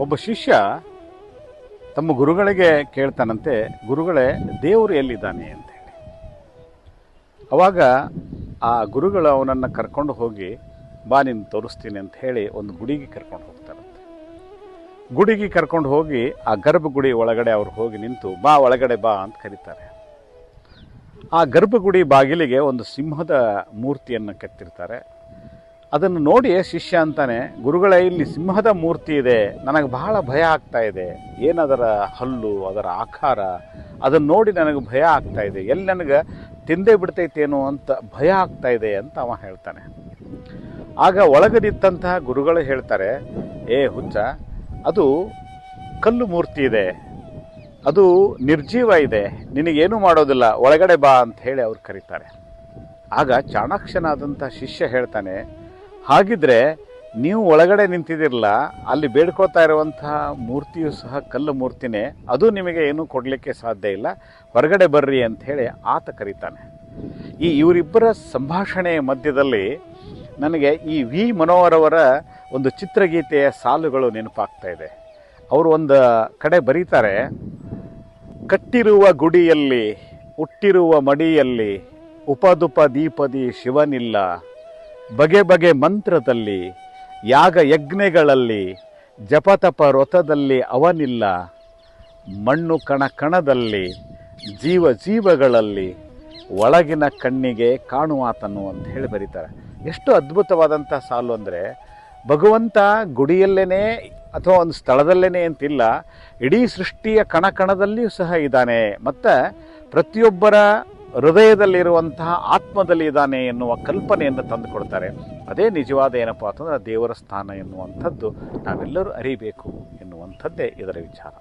ಒಬ್ಬ ಶಿಷ್ಯ ತಮ್ಮ ಗುರುಗಳಿಗೆ ಕೇಳ್ತಾನಂತೆ, ಗುರುಗಳೇ, ದೇವರು ಎಲ್ಲಿದ್ದಾನೆ ಅಂತ ಹೇಳಿ. ಅವಾಗ ಆ ಗುರುಗಳು ಅವನನ್ನು ಕರ್ಕೊಂಡು ಹೋಗಿ, ಬಾ ನಿನ್ನ ತೋರಿಸ್ತೀನಿ ಅಂತ ಹೇಳಿ ಒಂದು ಗುಡಿಗೆ ಕರ್ಕೊಂಡು ಹೋಗ್ತಾರಂತೆ. ಗುಡಿಗೆ ಕರ್ಕೊಂಡು ಹೋಗಿ ಆ ಗರ್ಭಗುಡಿ ಒಳಗಡೆ ಅವ್ರು ಹೋಗಿ ನಿಂತು, ಬಾ ಒಳಗಡೆ ಬಾ ಅಂತ ಕರೀತಾರೆ. ಆ ಗರ್ಭಗುಡಿ ಬಾಗಿಲಿಗೆ ಒಂದು ಸಿಂಹದ ಮೂರ್ತಿಯನ್ನು ಕೆತ್ತಿರ್ತಾರೆ. ಅದನ್ನು ನೋಡಿ ಶಿಷ್ಯ ಅಂತಾನೆ, ಗುರುಗಳೇ, ಇಲ್ಲಿ ಸಿಂಹದ ಮೂರ್ತಿ ಇದೆ, ನನಗೆ ಬಹಳ ಭಯ ಆಗ್ತಾ ಇದೆ. ಏನದರ ಹಲ್ಲು, ಅದರ ಆಕಾರ, ಅದನ್ನು ನೋಡಿ ನನಗೆ ಭಯ ಆಗ್ತಾ ಇದೆ, ಎಲ್ಲಿ ನನಗೆ ತಿಂದೇ ಬಿಡ್ತೈತೇನೋ ಅಂತ ಭಯ ಆಗ್ತಾ ಇದೆ ಅಂತ ಅವ ಹೇಳ್ತಾನೆ. ಆಗ ಒಳಗದಿತ್ತಂತಹ ಗುರುಗಳು ಹೇಳ್ತಾರೆ, ಏ ಹುಚ್ಚ, ಅದು ಕಲ್ಲು ಮೂರ್ತಿ ಇದೆ, ಅದು ನಿರ್ಜೀವ ಇದೆ, ನಿನಗೇನು ಮಾಡೋದಿಲ್ಲ, ಒಳಗಡೆ ಬಾ ಅಂತ ಹೇಳಿ ಅವ್ರು ಕರೀತಾರೆ. ಆಗ ಚಾಣಾಕ್ಷನಾದಂಥ ಶಿಷ್ಯ ಹೇಳ್ತಾನೆ, ಹಾಗಿದ್ರೆ ನೀವು ಒಳಗಡೆ ನಿಂತಿದ್ದಿರಲ್ಲ, ಅಲ್ಲಿ ಬೇಡ್ಕೊಳ್ತಾ ಇರುವಂತಹ ಮೂರ್ತಿಯು ಸಹ ಕಲ್ಲು ಮೂರ್ತಿನೇ, ಅದು ನಿಮಗೆ ಏನೂ ಕೊಡಲಿಕ್ಕೆ ಸಾಧ್ಯ ಇಲ್ಲ, ಹೊರಗಡೆ ಬರ್ರಿ ಅಂತ ಹೇಳಿ ಆತ ಕರೀತಾನೆ. ಇವರಿಬ್ಬರ ಸಂಭಾಷಣೆಯ ಮಧ್ಯದಲ್ಲಿ ನನಗೆ ಈ ವಿ ಮನೋಹರವರ ಒಂದು ಚಿತ್ರಗೀತೆಯ ಸಾಲುಗಳು ನೆನಪಾಗ್ತಾ ಇದೆ. ಅವರು ಒಂದು ಕಡೆ ಬರೀತಾರೆ, ಕಟ್ಟಿರುವ ಗುಡಿಯಲ್ಲಿ ಹುಟ್ಟಿರುವ ಮಡಿಯಲ್ಲಿ ಉಪದುಪ ದೀಪದಿ ಶಿವನಿಲ್ಲ, ಬಗೆ ಬಗೆ ಮಂತ್ರದಲ್ಲಿ ಯಾಗ ಯಜ್ಞಗಳಲ್ಲಿ ಜಪತಪ ವ್ರತದಲ್ಲಿ ಅವನಿಲ್ಲ, ಮಣ್ಣು ಕಣ ಕಣದಲ್ಲಿ ಜೀವ ಜೀವಗಳಲ್ಲಿ ಒಳಗಿನ ಕಣ್ಣಿಗೆ ಕಾಣುವಾತನು ಅಂತ ಹೇಳಿ ಬರೀತಾರೆ. ಎಷ್ಟು ಅದ್ಭುತವಾದಂಥ ಸಾಲು ಅಂದರೆ, ಭಗವಂತ ಗುಡಿಯಲ್ಲೇನೆ ಅಥವಾ ಒಂದು ಸ್ಥಳದಲ್ಲೇನೆ ಅಂತಿಲ್ಲ, ಇಡೀ ಸೃಷ್ಟಿಯ ಕಣಕಣದಲ್ಲಿಯೂ ಸಹ ಇದ್ದಾನೆ, ಮತ್ತು ಪ್ರತಿಯೊಬ್ಬರ ಹೃದಯದಲ್ಲಿರುವಂತಹ ಆತ್ಮದಲ್ಲಿ ಇದ್ದಾನೆ ಎನ್ನುವ ಕಲ್ಪನೆಯನ್ನು ತಂದುಕೊಡ್ತಾರೆ. ಅದೇ ನಿಜವಾದ ಏನಪ್ಪ ಅಂತಂದ್ರೆ ದೇವರ ಸ್ಥಾನ ಎನ್ನುವಂಥದ್ದು ನಾವೆಲ್ಲರೂ ಅರಿಬೇಕು ಎನ್ನುವಂಥದ್ದೇ ಇದರ ವಿಚಾರ.